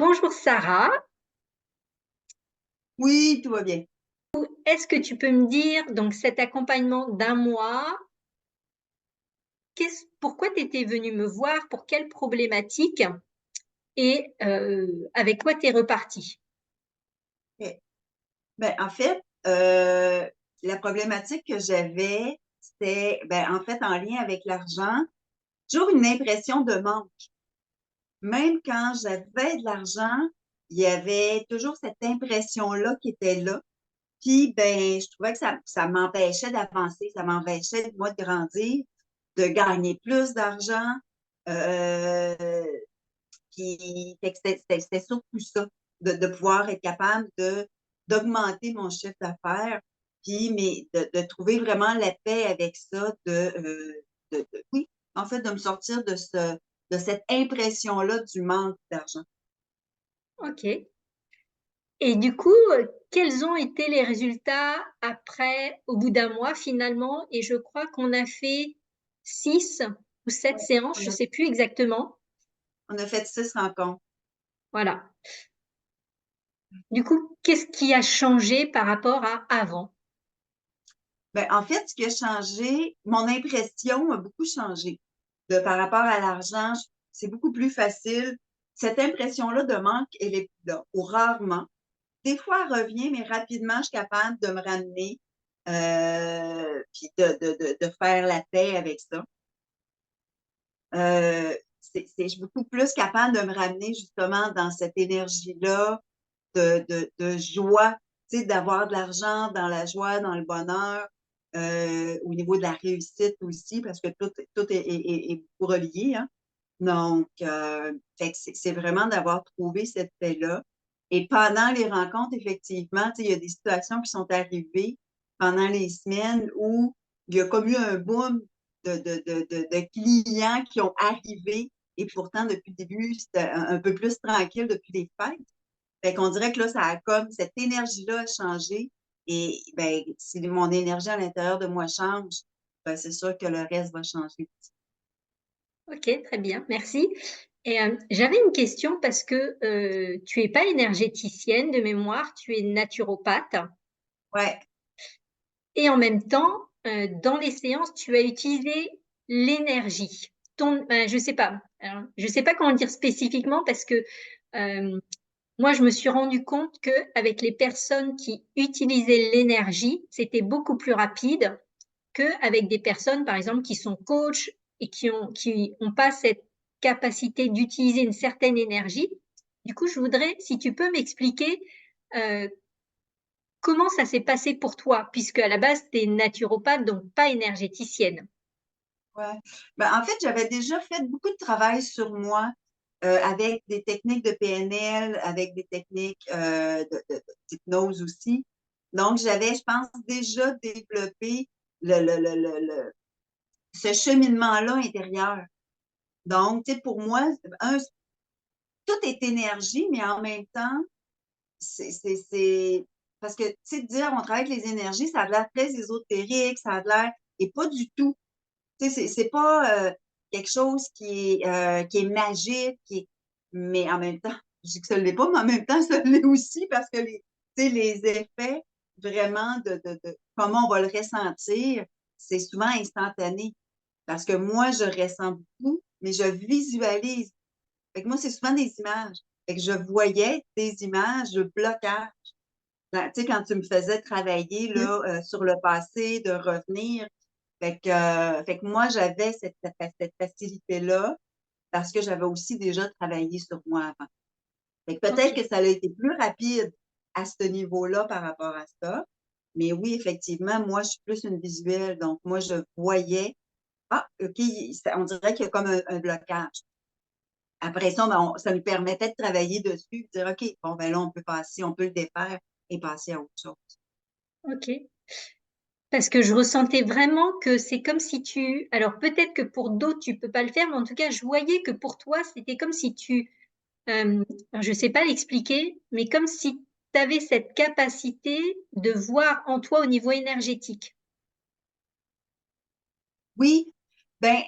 Bonjour Sarah, Oui, tout va bien. est-ce que tu peux me dire, donc cet accompagnement d'un mois, pourquoi tu étais venue me voir, pour quelle problématique et avec quoi tu es repartie? OK. En fait, la problématique que j'avais, c'était, en fait, en lien avec l'argent, toujours une impression de manque. Même quand j'avais de l'argent, il y avait toujours cette impression-là qui était là. Puis, je trouvais que ça m'empêchait d'avancer, ça m'empêchait, moi, de grandir, de gagner plus d'argent. Euh, Puis, fait que c'était surtout ça, de pouvoir être capable d'augmenter mon chiffre d'affaires, puis mais de trouver vraiment la paix avec ça, oui, en fait, de me sortir de cette impression-là du manque d'argent. Ok. Et du coup, quels ont été les résultats après, au bout d'un mois finalement? Et je crois qu'on a fait 6 ou 7 séances, On je ne a, sais plus exactement. on a fait 6 rencontres. Voilà. Du coup, qu'est-ce qui a changé par rapport à avant? En fait, ce qui a changé, mon impression a beaucoup changé. Par rapport à l'argent, c'est beaucoup plus facile. Cette impression-là de manque, elle est plus là, ou rarement. Des fois, elle revient, mais rapidement, je suis capable de me ramener, puis de faire la paix avec ça. Je suis beaucoup plus capable de me ramener justement dans cette énergie-là de joie, tu sais, d'avoir de l'argent dans la joie, dans le bonheur, au niveau de la réussite aussi, parce que tout est beaucoup relié, hein. Donc, fait que c'est vraiment d'avoir trouvé cette paix-là. Et pendant les rencontres, effectivement, tu sais, il y a des situations qui sont arrivées pendant les semaines où il y a comme eu un boom de clients qui ont arrivé. Et pourtant, depuis le début, c'était un peu plus tranquille depuis les fêtes. Fait qu'on dirait que là, ça a comme cette énergie-là a changé. Et si mon énergie à l'intérieur de moi change, c'est sûr que le reste va changer. Ok, très bien, merci. Et j'avais une question parce que tu es pas énergéticienne de mémoire, tu es naturopathe Ouais. et en même temps, dans les séances, tu as utilisé l'énergie. Je sais pas, alors, je sais pas comment dire spécifiquement parce que euh, moi, je me suis rendu compte que avec les personnes qui utilisaient l'énergie, c'était beaucoup plus rapide qu'avec des personnes, par exemple, qui sont coachs et qui ont pas cette capacité d'utiliser une certaine énergie. Du coup, je voudrais, si tu peux m'expliquer euh, comment ça s'est passé pour toi, puisque à la base, tu es naturopathe, donc pas énergéticienne. Ouais. En fait, j'avais déjà fait beaucoup de travail sur moi avec des techniques de PNL, avec des techniques d'hypnose aussi. Donc, j'avais, je pense, déjà développé ce cheminement-là intérieur. Donc, tu sais, pour moi, tout est énergie, mais en même temps, c'est parce que, tu sais, dire on travaille avec les énergies, ça a l'air très ésotérique, ça a l'air, et pas du tout. Tu sais, c'est pas quelque chose qui est magique, mais en même temps, je dis que ça ne l'est pas, mais en même temps, ça l'est aussi parce que tu sais, les effets vraiment de comment on va le ressentir, c'est souvent instantané. Parce que moi, je ressens beaucoup, mais je visualise. Fait que moi, c'est souvent des images. Fait que je voyais des images de blocage. Tu sais, quand tu me faisais travailler Mm. là, sur le passé, de revenir, fait que moi, j'avais cette facilité-là parce que j'avais aussi déjà travaillé sur moi avant. Fait que peut-être Ok. que ça a été plus rapide à ce niveau-là par rapport à ça. Mais oui, effectivement, moi, je suis plus une visuelle. Donc, moi, je voyais, ah, OK, on dirait qu'il y a comme un blocage. Après ça, ça nous permettait de travailler dessus, de dire, OK, bon, ben là, on peut passer, on peut le défaire et passer à autre chose. Ok. Parce que je ressentais vraiment que c'est comme si alors peut-être que pour d'autres tu peux pas le faire, mais en tout cas je voyais que pour toi c'était comme si alors, je sais pas l'expliquer, mais comme si tu avais cette capacité de voir en toi au niveau énergétique. Oui, ben,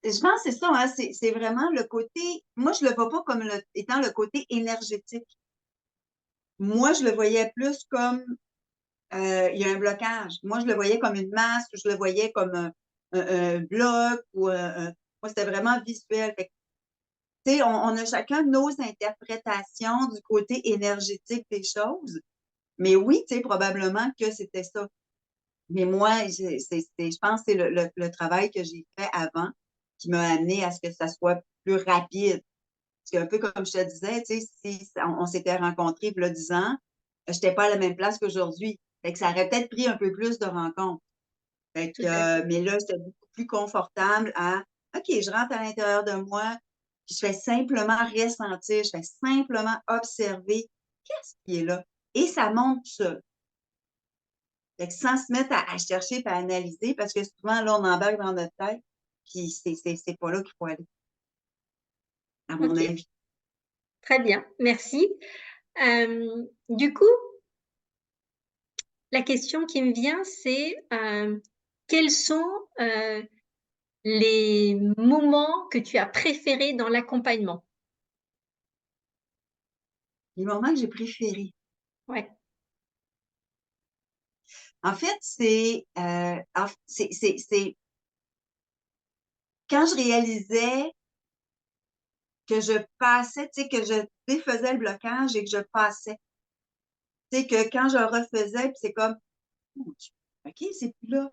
je pense que c'est ça, hein, c'est vraiment le côté, moi, je le vois pas comme étant le côté énergétique. Moi, je le voyais plus comme, il y a un blocage. Moi, je le voyais comme une masse, je le voyais comme un bloc ou moi, c'était vraiment visuel. Fait que, tu sais, on a chacun nos interprétations du côté énergétique des choses. Mais oui, tu sais, probablement que c'était ça. Mais moi, je pense que c'est le travail que j'ai fait avant qui m'a amené à ce que ça soit plus rapide. Parce qu'un peu comme je te disais, tu sais, si on s'était rencontrés il y a 10 ans, je n'étais pas à la même place qu'aujourd'hui. Fait que ça aurait peut-être pris un peu plus de rencontres. Fait que, Tout à fait. mais là, c'était beaucoup plus confortable à OK, je rentre à l'intérieur de moi, puis je fais simplement ressentir, je fais simplement observer qu'est-ce qui est là. Et ça monte ça. Fait que sans se mettre à chercher et à analyser, parce que souvent, là, on embarque dans notre tête, puis c'est pas là qu'il faut aller, à mon Ok, avis. très bien, merci. Du coup, la question qui me vient, c'est quels sont les moments que tu as préférés dans l'accompagnement? Les moments que j'ai préférés. Ouais. En fait, c'est quand je réalisais que je passais, tu sais, que je défaisais le blocage et que je passais. Tu sais, que quand je refaisais, puis c'est comme, oh, OK, c'est plus là.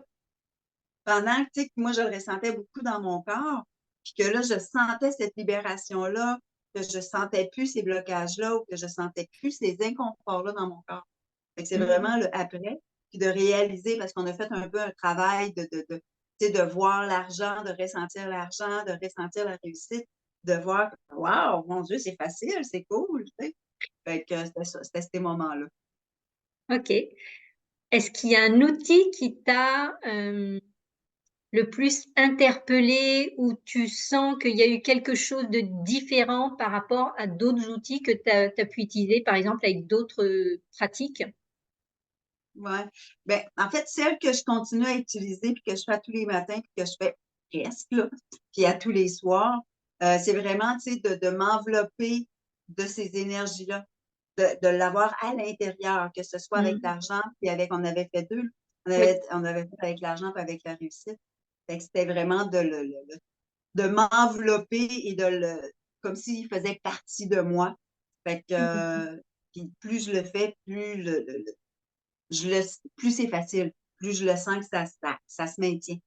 Pendant que, tu sais, que moi, je le ressentais beaucoup dans mon corps, puis que là, je sentais cette libération-là, que je sentais plus ces blocages-là ou que je sentais plus ces inconforts-là dans mon corps. Fait que c'est Mhm. vraiment le après, puis de réaliser, parce qu'on a fait un peu un travail tu sais, de voir l'argent, de ressentir la réussite, de voir, waouh, mon Dieu, c'est facile, c'est cool, tu sais. Fait que c'était ces moments-là. Ok. Est-ce qu'il y a un outil qui t'a le plus interpellé ou tu sens qu'il y a eu quelque chose de différent par rapport à d'autres outils que tu as pu utiliser, par exemple avec d'autres pratiques? Ouais. Ben, en fait, celle que je continue à utiliser, puis que je fais à tous les matins, puis que je fais presque, là, puis à tous les soirs, c'est vraiment, tu sais, de m'envelopper de ces énergies-là, de l'avoir à l'intérieur, que ce soit avec Mhm. l'argent, puis avec, on avait fait deux, Oui. on avait fait avec l'argent, puis avec la réussite. Fait que c'était vraiment de m'envelopper et comme s'il faisait partie de moi. Fait que, Mhm. puis plus je le fais, plus c'est facile, plus je le sens que ça se maintient.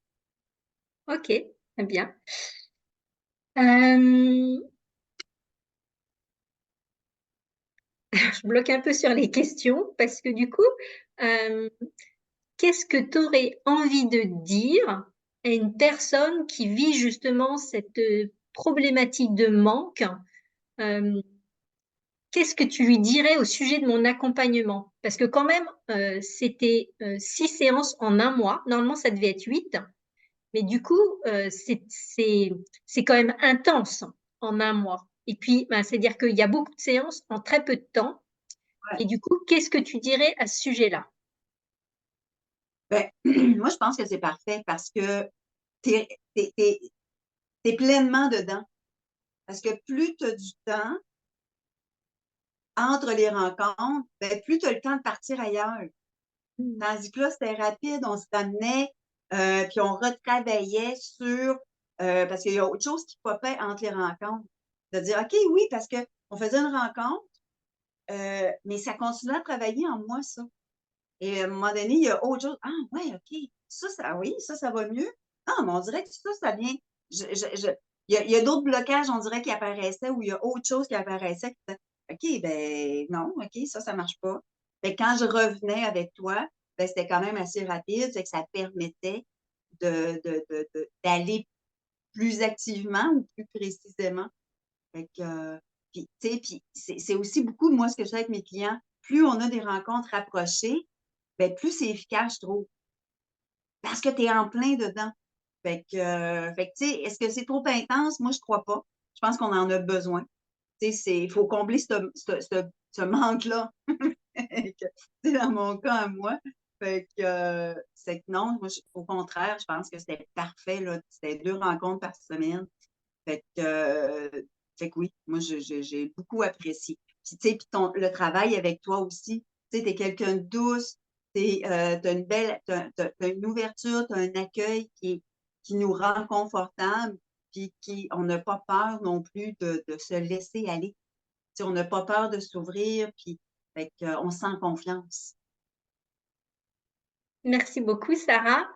Ok, très bien. Euh, je bloque un peu sur les questions parce que du coup, euh, qu'est-ce que tu aurais envie de dire à une personne qui vit justement cette problématique de manque? Euh, Qu'est-ce que tu lui dirais au sujet de mon accompagnement? Parce que quand même, c'était 6 séances en un mois. Normalement, ça devait être 8. Mais du coup, c'est quand même intense en un mois. Et puis, ben, c'est-à-dire qu'il y a beaucoup de séances en très peu de temps. Ouais. Et du coup, qu'est-ce que tu dirais à ce sujet-là? Ben, moi, je pense que c'est parfait parce que t'es, t'es, t'es, t'es pleinement dedans. Parce que plus tu as du temps entre les rencontres, ben, plus tu as le temps de partir ailleurs. Mm. Tandis que là, c'était rapide, on se ramenait, puis on retravaillait sur, parce qu'il y a autre chose qui popait entre les rencontres. De dire, OK, oui, parce qu'on faisait une rencontre, mais ça continuait à travailler en moi, ça. Et à un moment donné, il y a autre chose. Ah, ouais, OK. Oui, ça va mieux. Ah, mais on dirait que ça vient. Il y a d'autres blocages, on dirait, qui apparaissaient ou il y a autre chose qui apparaissait. OK, ben non, OK, ça marche pas. Fait que quand je revenais avec toi, ben, c'était quand même assez rapide, fait que ça permettait d'aller plus activement ou plus précisément. Fait que, puis, tu sais, puis c'est aussi beaucoup, moi, ce que je fais avec mes clients. Plus on a des rencontres rapprochées, ben, plus c'est efficace, je trouve. Parce que tu es en plein dedans. Fait que, tu sais, est-ce que c'est trop intense? Moi, je crois pas. Je pense qu'on en a besoin. Tu sais, il faut combler ce manque-là. Tu sais, dans mon cas, à moi. C'est que non, moi, au contraire, je pense que c'était parfait, là. C'était 2 rencontres par semaine. Fait que, euh, fait que oui, moi, j'ai beaucoup apprécié. Puis, tu sais, le travail avec toi aussi, tu sais, t'es quelqu'un de douce, t'as une belle, t'as une ouverture, t'as un accueil qui nous rend confortables, puis on n'a pas peur non plus de se laisser aller. Tu sais, on n'a pas peur de s'ouvrir, puis, on se sent confiance. Merci beaucoup, Sarah.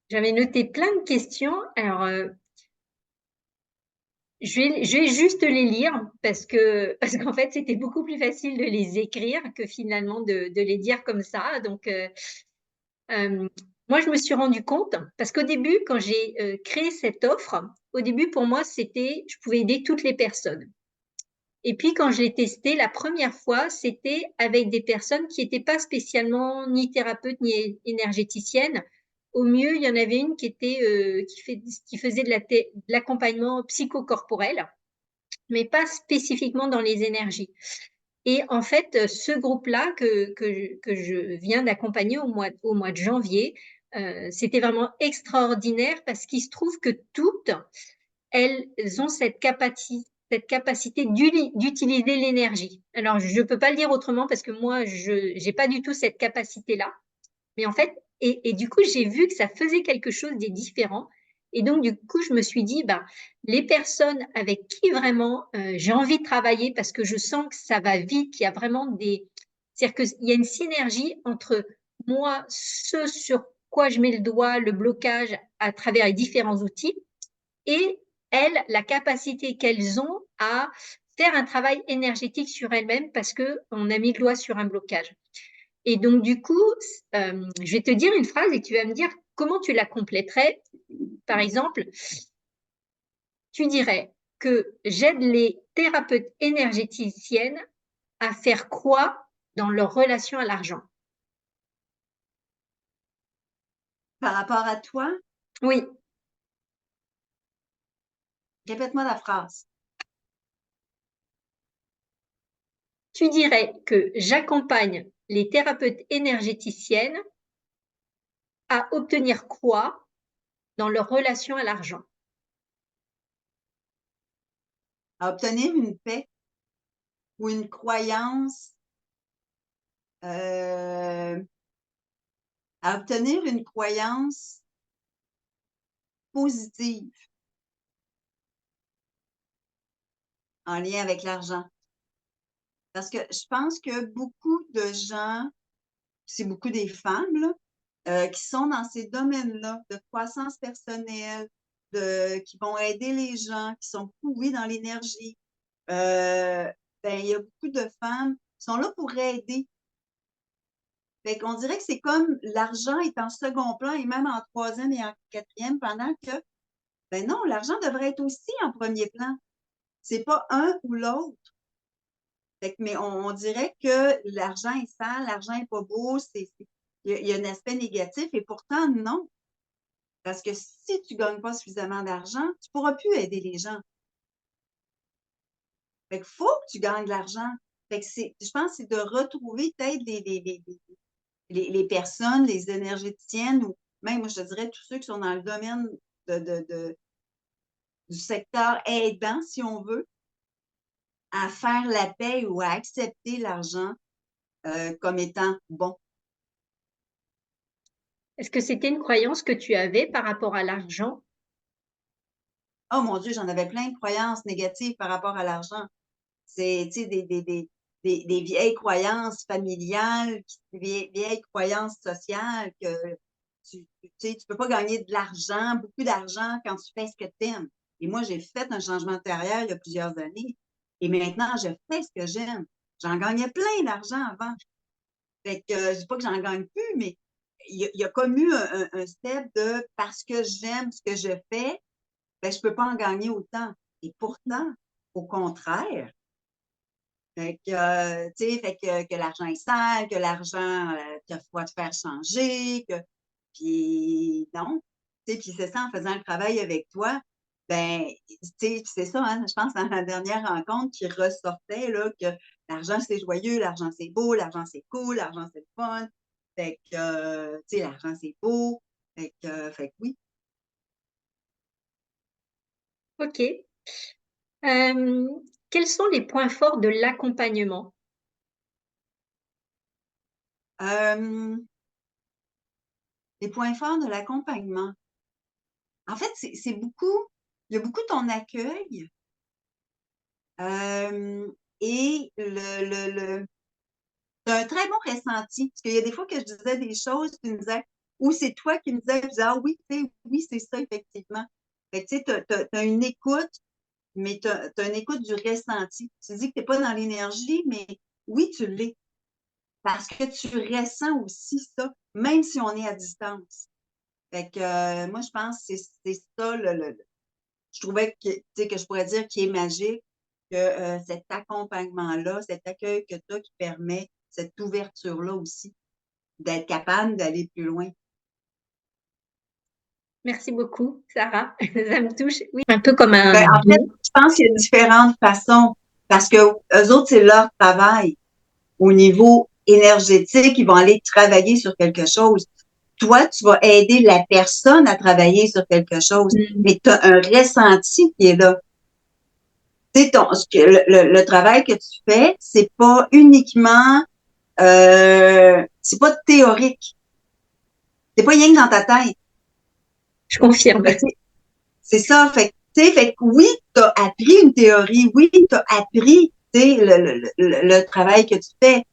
J'avais noté plein de questions. Alors, je vais juste les lire parce qu'en fait, c'était beaucoup plus facile de les écrire que finalement de les dire comme ça. Donc, euh, moi, je me suis rendu compte parce qu'au début, quand j'ai créé cette offre, au début, pour moi, c'était, je pouvais aider toutes les personnes. Et puis, quand je l'ai testé la première fois, c'était avec des personnes qui n'étaient pas spécialement ni thérapeutes ni énergéticiennes. Au mieux, il y en avait une qui était qui faisait de l'accompagnement psychocorporel, mais pas spécifiquement dans les énergies. Et en fait, ce groupe-là que je viens d'accompagner au mois de janvier, c'était vraiment extraordinaire parce qu'il se trouve que toutes, elles ont cette capacité d'utiliser l'énergie. Alors, je ne peux pas le dire autrement parce que moi, je n'ai pas du tout cette capacité-là. Mais en fait, et du coup, j'ai vu que ça faisait quelque chose de différent. Et donc, du coup, je me suis dit, bah, les personnes avec qui vraiment j'ai envie de travailler parce que je sens que ça va vite, qu'il y a vraiment des... C'est-à-dire qu'il y a une synergie entre moi, ce sur quoi je mets le doigt, le blocage à travers les différents outils, et elles, la capacité qu'elles ont à faire un travail énergétique sur elles-mêmes parce qu'on a mis le doigt sur un blocage. Et donc, du coup, je vais te dire une phrase et tu vas me dire comment tu la compléterais. Par exemple, tu dirais que j'aide les thérapeutes énergéticiennes à faire quoi dans leur relation à l'argent? Par rapport à toi, Oui, répète-moi la phrase. tu dirais que j'accompagne les thérapeutes énergéticiennes à obtenir quoi dans leur relation à l'argent? À obtenir une paix ou une croyance, euh, à obtenir une croyance positive en lien avec l'argent. Parce que je pense que beaucoup de gens, c'est beaucoup des femmes, là, qui sont dans ces domaines-là de croissance personnelle, qui vont aider les gens, qui sont beaucoup, dans l'énergie. Il y a beaucoup de femmes qui sont là pour aider. Fait qu'on dirait que c'est comme l'argent est en second plan et même en troisième et en quatrième, pendant que, ben non, l'argent devrait être aussi en premier plan. C'est pas un ou l'autre. Mais on dirait que l'argent est sale, l'argent est pas beau, il y a un aspect négatif et pourtant, non. Parce que si tu gagnes pas suffisamment d'argent, tu pourras plus aider les gens. Fait qu'il faut que tu gagnes de l'argent. Fait que je pense que c'est de retrouver peut-être les personnes, les énergéticiennes ou même, moi, je te dirais, tous ceux qui sont dans le domaine du secteur aidant, si on veut, à faire la paix ou à accepter l'argent comme étant bon. Est-ce que c'était une croyance que tu avais par rapport à l'argent? Oh mon Dieu, j'en avais plein de croyances négatives par rapport à l'argent. C'est, tu sais, des vieilles croyances familiales, vieilles croyances sociales que tu sais, tu peux pas gagner de l'argent, beaucoup d'argent quand tu fais ce que tu aimes. Et moi, j'ai fait un changement de carrière il y a plusieurs années. Et maintenant, je fais ce que j'aime. J'en gagnais plein d'argent avant. Fait que, je dis pas que j'en gagne plus, mais il y a comme eu un step de parce que j'aime ce que je fais, ben, je peux pas en gagner autant. Et pourtant, au contraire, tu sais, que l'argent est sale, que l'argent, qu'il faut te faire changer, puis non. Tu sais, puis c'est ça, en faisant le travail avec toi, ben, tu sais, c'est ça, hein, je pense, dans la dernière rencontre qui ressortait, là, que l'argent, c'est joyeux, l'argent, c'est beau, l'argent, c'est cool, l'argent, c'est le fun. Fait que, tu sais, l'argent, c'est beau. Fait que oui. Ok. Quels sont les points forts de l'accompagnement? Euh, les points forts de l'accompagnement. En fait, c'est beaucoup, il y a beaucoup ton accueil et t'as un très bon ressenti. Parce qu'il y a des fois que je disais des choses, tu me disais, ou c'est toi qui me disais, je disais, ah oui, tu sais, oui, c'est ça, effectivement. Fait que, tu sais, t'as une écoute, mais t'as une écoute du ressenti. Tu dis que t'es pas dans l'énergie, mais oui, tu l'es. Parce que tu ressens aussi ça, même si on est à distance. Fait que, moi, je pense que c'est ça, je trouvais que, tu sais, que je pourrais dire qui est magique, que cet accompagnement-là, cet accueil que tu as qui permet cette ouverture-là aussi, d'être capable d'aller plus loin. Merci beaucoup, Sarah. Ça me touche. Oui, un peu comme un Ben, en fait, don. je pense qu'il y a différentes façons parce que eux autres, c'est leur travail. Au niveau énergétique, ils vont aller travailler sur quelque chose. Toi, tu vas aider la personne à travailler sur quelque chose, Mm. mais tu as un ressenti qui est là. Tu sais, le travail que tu fais, c'est pas uniquement, c'est pas théorique. C'est pas rien que dans ta tête. Je confirme. Fait que, c'est ça. Fait que oui, tu as appris une théorie. Oui, tu as appris, tu sais, le travail que tu fais.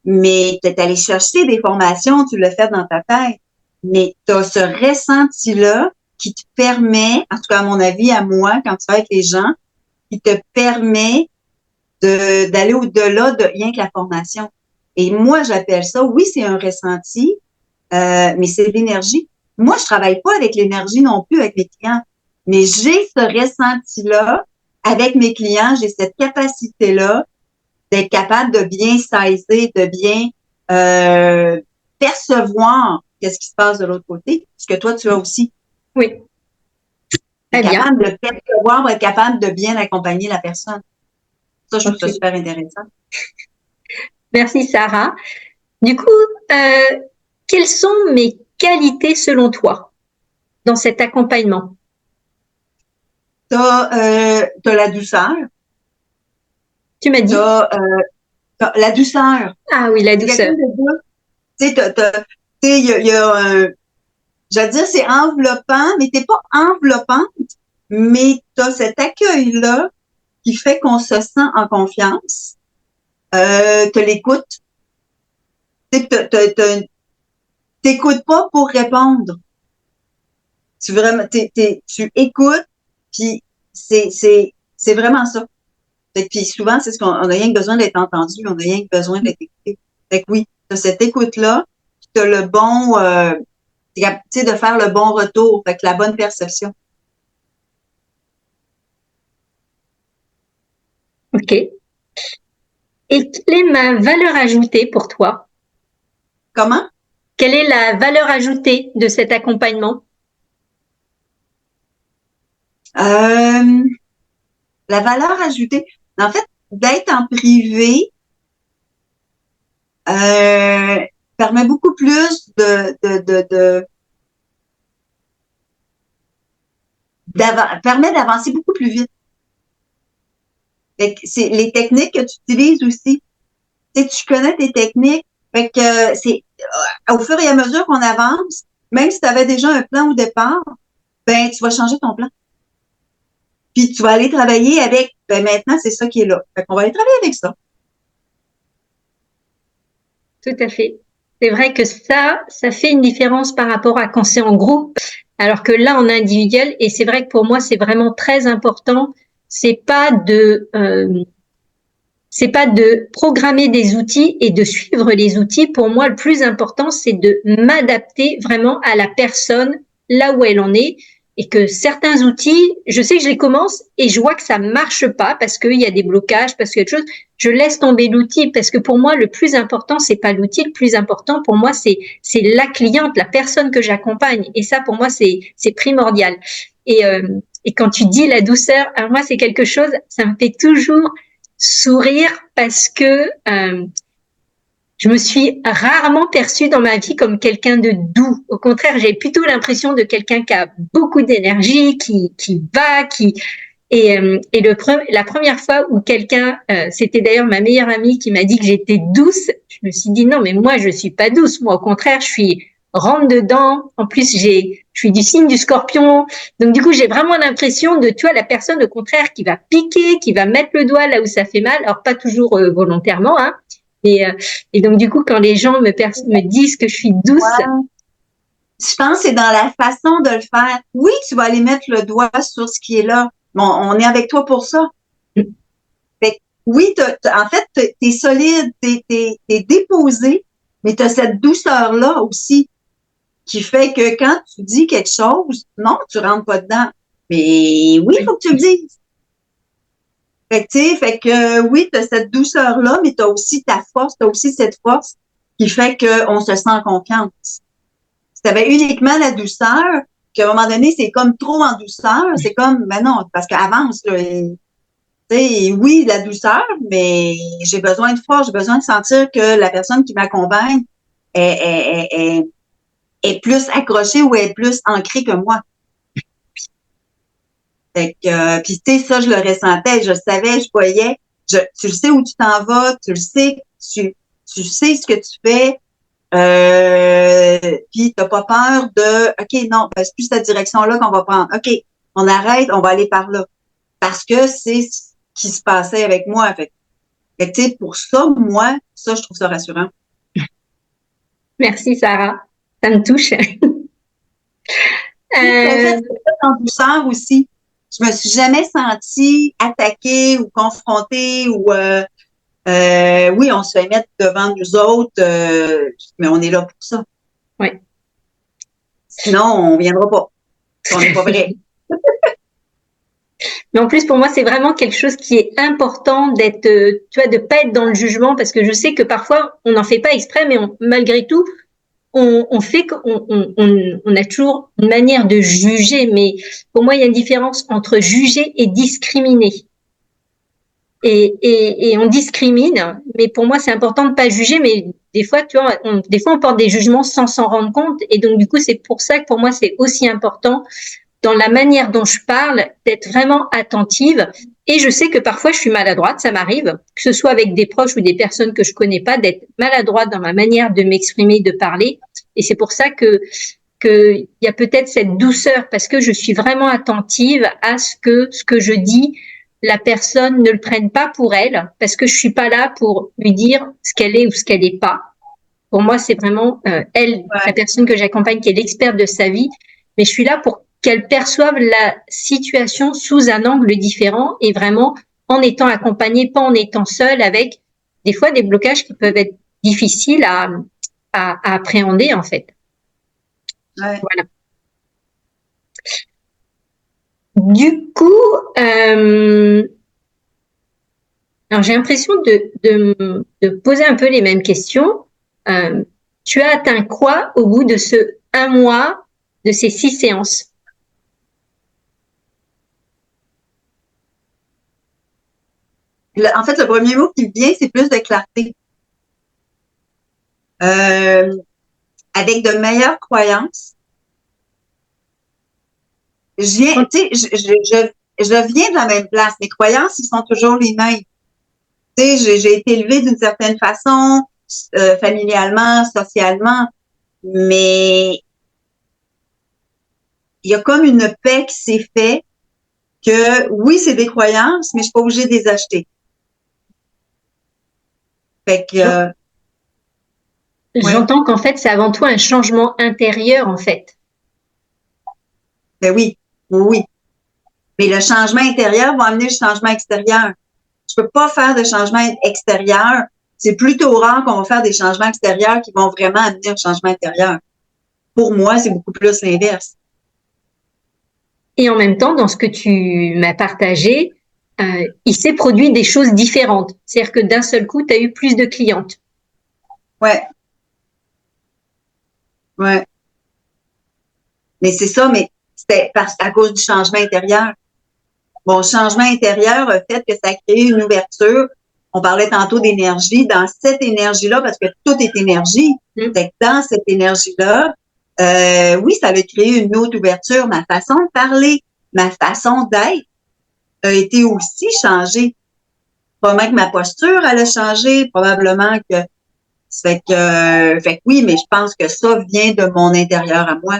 Mais tu es allé chercher des formations, tu l'as fait dans ta tête. Mais tu as ce ressenti-là qui te permet, en tout cas à mon avis, à moi, quand tu vas avec les gens, qui te permet d'aller au-delà de rien que la formation. Et moi, j'appelle ça, oui, c'est un ressenti, mais c'est de l'énergie. Moi, je travaille pas avec l'énergie non plus avec mes clients, mais j'ai ce ressenti-là avec mes clients, j'ai cette capacité-là d'être capable de bien saisir, de bien percevoir qu'est-ce qui se passe de l'autre côté, ce que toi, tu as aussi. Oui, Être très bien. capable de percevoir, être capable de bien accompagner la personne. Ça, je trouve ça Ok. super intéressant. Merci, Sarah. Du coup, quelles sont mes qualités selon toi dans cet accompagnement? T'as la douceur, Tu m'as dit? t'as, t'as la douceur. Ah oui, la C'est quelqu'un douceur. de doux. Tu sais, tu sais, il y a un, je veux dire, c'est enveloppant, mais t'es pas enveloppante, mais t'as cet accueil-là qui fait qu'on se sent en confiance. T'as l'écoute. Tu sais, t'écoutes pas pour répondre. Tu écoutes, puis c'est vraiment ça. Fait que, puis souvent, c'est ce qu'on on a rien que besoin d'être entendu, on a rien que besoin d'être écouté. Fait que oui, t'as cette écoute-là, puis t'as le bon, tu sais, de faire le bon retour, fait que la bonne perception. Ok. Et quelle est ma valeur ajoutée pour toi? Comment? Quelle est la valeur ajoutée de cet accompagnement? Euh, la valeur ajoutée. En fait, d'être en privé, euh, permet beaucoup plus permet d'avancer beaucoup plus vite. Fait que c'est les techniques que tu utilises aussi. Tu sais, tu connais tes techniques. Fait que c'est au fur et à mesure qu'on avance, même si tu avais déjà un plan au départ, ben tu vas changer ton plan. Puis tu vas aller travailler avec, ben maintenant c'est ça qui est là. Fait qu'on va aller travailler avec ça. Tout à fait. C'est vrai que ça fait une différence par rapport à quand c'est en groupe, alors que là, en individuel, et c'est vrai que pour moi, c'est vraiment très important, c'est pas de, c'est pas de programmer des outils et de suivre les outils. Pour moi, le plus important, c'est de m'adapter vraiment à la personne là où elle en est et que certains outils, je sais que je les commence et je vois que ça marche pas parce qu'il y a des blocages, parce qu'il y a autre chose. Je laisse tomber l'outil parce que pour moi, le plus important, c'est pas l'outil. Le plus important pour moi, c'est la cliente, la personne que j'accompagne. Et ça, pour moi, c'est primordial. Et, et quand tu dis la douceur, alors moi, c'est quelque chose, ça me fait toujours sourire parce que je me suis rarement perçue dans ma vie comme quelqu'un de doux. Au contraire, j'ai plutôt l'impression de quelqu'un qui a beaucoup d'énergie, qui va, et la première fois où quelqu'un, c'était d'ailleurs ma meilleure amie qui m'a dit que j'étais douce, je me suis dit non, mais moi je suis pas douce. Moi au contraire, je suis rentre dedans. En plus, je suis du signe du Scorpion, donc du coup j'ai vraiment l'impression de, tu vois, la personne au contraire qui va piquer, qui va mettre le doigt là où ça fait mal. Alors pas toujours volontairement, hein. Et, euh, et donc du coup, quand les gens me disent que je suis douce, Ouais. Je pense que c'est dans la façon de le faire. Oui, tu vas aller mettre le doigt sur ce qui est là. Bon, on est avec toi pour ça. Fait que oui, en fait, t'es solide, t'es déposé, mais t'as cette douceur-là aussi qui fait que quand tu dis quelque chose, non, tu rentres pas dedans. Mais oui, il faut que tu le dises. Fait que, tu sais, fait que oui, t'as cette douceur-là, mais t'as aussi ta force, t'as aussi cette force qui fait qu'on se sent en confiance. Si t'avais uniquement la douceur, qu'à un moment donné, c'est comme trop en douceur, c'est comme, ben non, parce qu'avance, là, tu sais, oui, la douceur, mais j'ai besoin de force, j'ai besoin de sentir que la personne qui m'accompagne est plus accrochée ou est plus ancrée que moi. Fait que, puis tu sais, ça, je le ressentais, je le savais, je voyais, tu le sais où tu t'en vas, tu le sais, tu sais ce que tu fais, puis t'as pas peur de, OK, non, ben, c'est plus cette direction-là qu'on va prendre. OK, on arrête, on va aller par là. Parce que c'est ce qui se passait avec moi. Fait que, tu sais, pour ça, moi, ça, je trouve ça rassurant. merci Sarah, ça me touche. En fait, Euh, c'est ça en douceur aussi. Je me suis jamais sentie attaquée ou confrontée ou oui, on se fait mettre devant nous autres, mais on est là pour ça. ouais. Sinon, on viendra pas. On n'est pas vrai. Mais en plus, pour moi, c'est vraiment quelque chose qui est important d'être, tu vois, de pas être dans le jugement, parce que je sais que parfois, on n'en fait pas exprès, mais malgré tout, on a toujours une manière de juger. Mais pour moi, il y a une différence entre juger et discriminer. Et on discrimine, mais pour moi, c'est important de pas juger, mais des fois, tu vois, des fois, on porte des jugements sans s'en rendre compte. Et donc, du coup, c'est pour ça que pour moi, c'est aussi important dans la manière dont je parle, d'être vraiment attentive. Et je sais que parfois je suis maladroite, ça m'arrive, que ce soit avec des proches ou des personnes que je connais pas, d'être maladroite dans ma manière de m'exprimer, de parler. Et c'est pour ça que il y a peut-être cette douceur parce que je suis vraiment attentive à ce que je dis, la personne ne le prenne pas pour elle, parce que je suis pas là pour lui dire ce qu'elle est ou ce qu'elle n'est pas. Pour moi, c'est vraiment elle, la Ouais, personne que j'accompagne, qui est l'experte de sa vie, mais je suis là pour qu'elle perçoive la situation sous un angle différent et vraiment en étant accompagnée, pas en étant seule, avec des fois des blocages qui peuvent être difficiles à appréhender en fait. ouais. Voilà. Du coup, alors j'ai l'impression de poser un peu les mêmes questions. Euh, Tu as atteint quoi au bout de ce un mois de ces 6 séances? En fait, le premier mot qui me vient, c'est plus de clarté. Euh, avec de meilleures croyances. Je viens, tu sais, je viens de la même place. Mes croyances, ils sont toujours les mêmes. Tu sais, j'ai été élevée d'une certaine façon, familialement, socialement, mais il y a comme une paix qui s'est faite que oui, c'est des croyances, mais je suis pas obligée de les acheter. Fait que, ouais, J'entends qu'en fait, c'est avant tout un changement intérieur, en fait. ben oui, oui, oui. Mais le changement intérieur va amener le changement extérieur. Je peux pas faire de changement extérieur. C'est plutôt rare qu'on va faire des changements extérieurs qui vont vraiment amener un changement intérieur. Pour moi, c'est beaucoup plus l'inverse. Et en même temps, dans ce que tu m'as partagé, il s'est produit des choses différentes. C'est-à-dire que d'un seul coup, tu as eu plus de clientes. Ouais, ouais. Mais c'est ça, mais c'était à cause du changement intérieur. mon changement intérieur a fait que ça a créé une ouverture. On parlait tantôt d'énergie. Dans cette énergie-là, parce que tout est énergie, fait que dans cette énergie-là, oui, ça a créé une autre ouverture. Ma façon de parler, ma façon d'être a été aussi changée. Probablement que ma posture, elle a changé. Probablement que fait que oui, mais je pense que ça vient de mon intérieur à moi.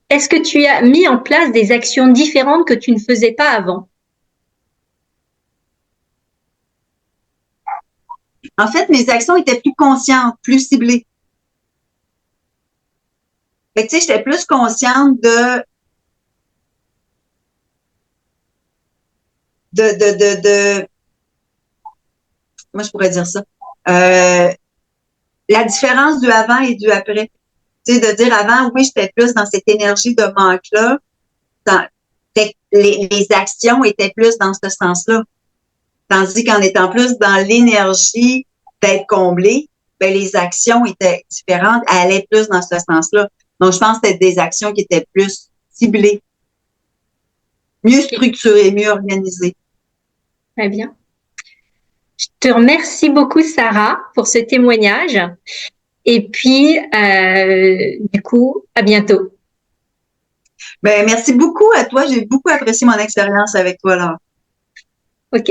Est-ce que tu as mis en place des actions différentes que tu ne faisais pas avant? En fait, mes actions étaient plus conscientes, plus ciblées. Fait que, tu sais, j'étais plus consciente de, moi, je pourrais dire ça. La différence du avant et du après. Tu sais, de dire avant, oui, j'étais plus dans cette énergie de manque-là. Les actions étaient plus dans ce sens-là. Tandis qu'en étant plus dans l'énergie d'être comblé, ben, les actions étaient différentes, elles allaient plus dans ce sens-là. Donc, je pense que c'était des actions qui étaient plus ciblées, mieux structurées, mieux organisées. Très bien. Je te remercie beaucoup, Sarah, pour ce témoignage. Et puis, du coup, à bientôt. Ben, merci beaucoup à toi. J'ai beaucoup apprécié mon expérience avec toi, Laure. OK.